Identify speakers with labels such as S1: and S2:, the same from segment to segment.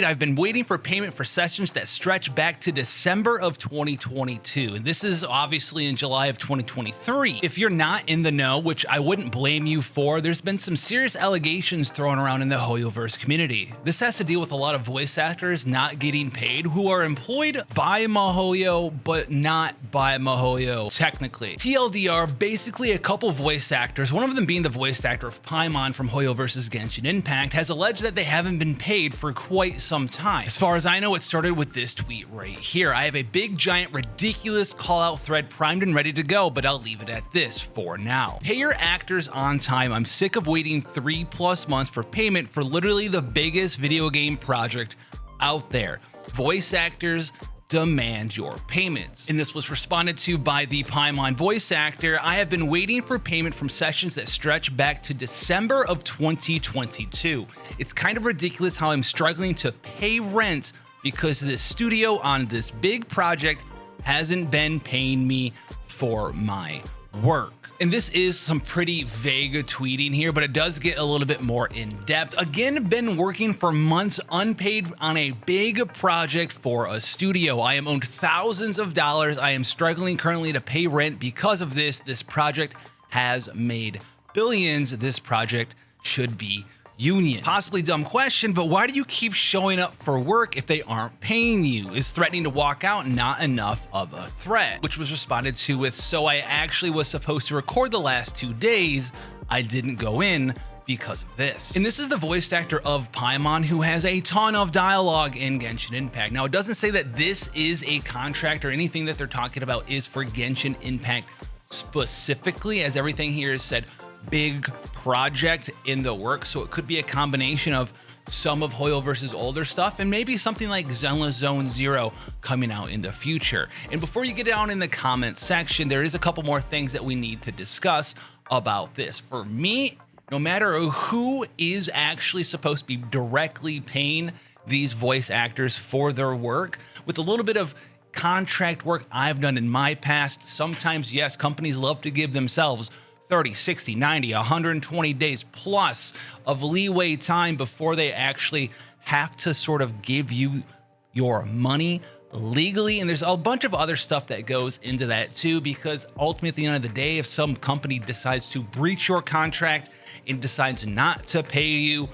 S1: I've been waiting for payment for sessions that stretch back to December of 2022, and this is obviously in July of 2023. If you're not in the know, which I wouldn't blame you for, there's been some serious allegations thrown around in the Hoyoverse community. This has to deal with a lot of voice actors not getting paid who are employed by MiHoYo, but not by MiHoYo technically. TLDR, basically a couple voice actors, one of them being the voice actor of Paimon from Hoyoverse's Genshin Impact, has alleged that they haven't been paid for quite some time. As far as I know, it started with this tweet right here. I have a big, giant, ridiculous call-out thread primed and ready to go, but I'll leave it at this for now. Pay your actors on time. I'm sick of waiting 3+ months for payment for literally the biggest video game project out there. Voice actors demand your payments. And this was responded to by the Paimon voice actor. I have been waiting for payment from sessions that stretch back to December of 2022. It's kind of ridiculous how I'm struggling to pay rent because this studio on this big project hasn't been paying me for my work. And this is some pretty vague tweeting here, but it does get a little bit more in depth. Again, been working for months unpaid on a big project for a studio. I am owed thousands of dollars. I am struggling currently to pay rent because of this. This project has made billions. This project should be union. Possibly dumb question, but why do you keep showing up for work if they aren't paying you? Is threatening to walk out not enough of a threat? Which was responded to with, so I actually was supposed to record the last 2 days. I didn't go in because of this. And this is the voice actor of Paimon who has a ton of dialogue in Genshin Impact. Now, it doesn't say that this is a contract or anything that they're talking about is for Genshin Impact specifically, as everything here is said big project in the works, so it could be a combination of some of Hoyoverse's older stuff and maybe something like Zenless Zone Zero coming out in the future. And before you get down in the comment section, there is a couple more things that we need to discuss about this. For me, no matter who is actually supposed to be directly paying these voice actors for their work, with a little bit of contract work I've done in my past, sometimes, yes, companies love to give themselves 30, 60, 90, 120 days plus of leeway time before they actually have to sort of give you your money legally. And there's a bunch of other stuff that goes into that too, because ultimately at the end of the day, if some company decides to breach your contract and decides not to pay you,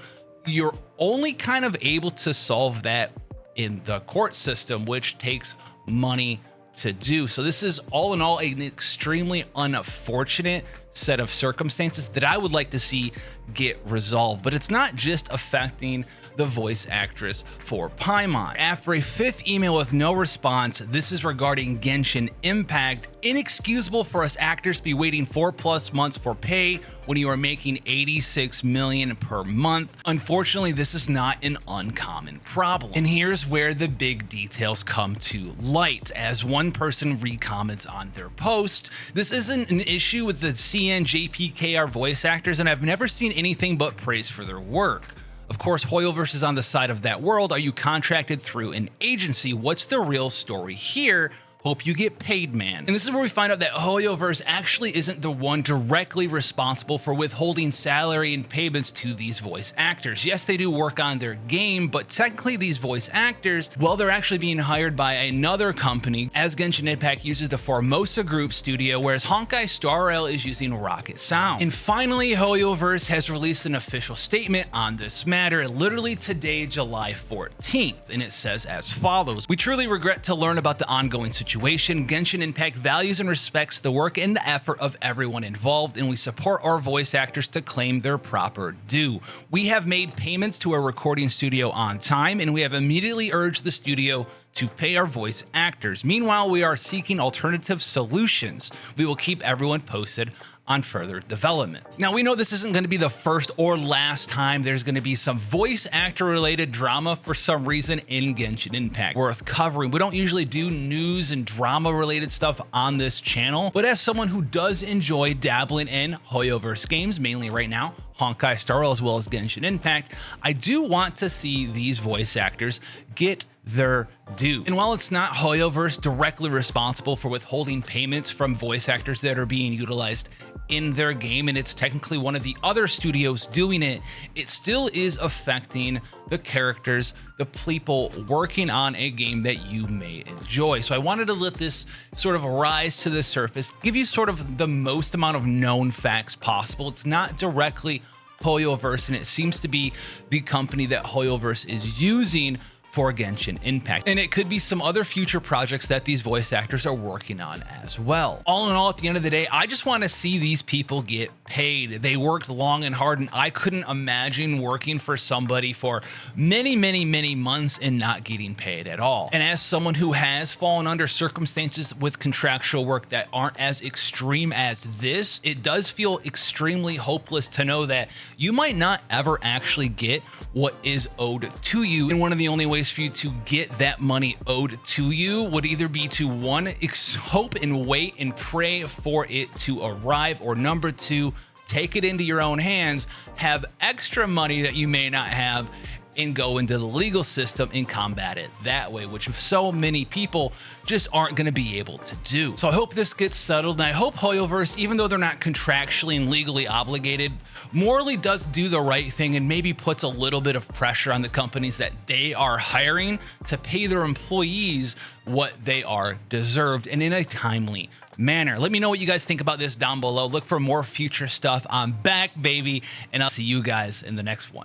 S1: you're only kind of able to solve that in the court system, which takes money to do. So this is all in all an extremely unfortunate set of circumstances that I would like to see get resolved. But it's not just affecting the voice actress for Paimon. After a 5th email with no response, this is regarding Genshin Impact. Inexcusable for us actors to be waiting 4+ months for pay when you are making 86 million per month. Unfortunately, this is not an uncommon problem. And here's where the big details come to light. As one person re-comments on their post, this isn't an issue with the CNJPKR voice actors, and I've never seen anything but praise for their work. Of course, Hoyoverse is on the side of that world. Are you contracted through an agency? What's the real story here? Hope you get paid, man. And this is where we find out that Hoyoverse actually isn't the one directly responsible for withholding salary and payments to these voice actors. Yes, they do work on their game, but technically these voice actors, well, they're actually being hired by another company, as Genshin Impact uses the Formosa Group studio, whereas Honkai Star Rail is using Rocket Sound. And finally, Hoyoverse has released an official statement on this matter, literally today, July 14th, and it says as follows. We truly regret to learn about the ongoing situation. Genshin Impact values and respects the work and the effort of everyone involved, and we support our voice actors to claim their proper due. We have made payments to our recording studio on time, and we have immediately urged the studio to pay our voice actors. Meanwhile, we are seeking alternative solutions. We will keep everyone posted on further development. Now, we know this isn't going to be the first or last time there's going to be some voice actor related drama for some reason in Genshin Impact worth covering. We don't usually do news and drama related stuff on this channel, but as someone who does enjoy dabbling in Hoyoverse games, mainly right now, Honkai Star Rail as well as Genshin Impact, I do want to see these voice actors get their due. And while it's not Hoyoverse directly responsible for withholding payments from voice actors that are being utilized in their game, and it's technically one of the other studios doing it, it still is affecting the characters the people working on a game that you may enjoy. So I wanted to let this sort of rise to the surface, give you sort of the most amount of known facts possible. It's not directly Hoyoverse, and it seems to be the company that Hoyoverse is using for Genshin Impact. And it could be some other future projects that these voice actors are working on as well. All in all, at the end of the day, I just want to see these people get paid. They worked long and hard, and I couldn't imagine working for somebody for many, many, many months and not getting paid at all. And as someone who has fallen under circumstances with contractual work that aren't as extreme as this, it does feel extremely hopeless to know that you might not ever actually get what is owed to you. And one of the only ways for you to get that money owed to you would either be to one, hope and wait and pray for it to arrive, or number two, take it into your own hands, have extra money that you may not have, and go into the legal system and combat it that way, which so many people just aren't going to be able to do. So I hope this gets settled, and I hope Hoyoverse, even though they're not contractually and legally obligated, morally does do the right thing and maybe puts a little bit of pressure on the companies that they are hiring to pay their employees what they are deserved and in a timely manner. Let me know what you guys think about this down below. Look for more future stuff. I'm back, baby, and I'll see you guys in the next one.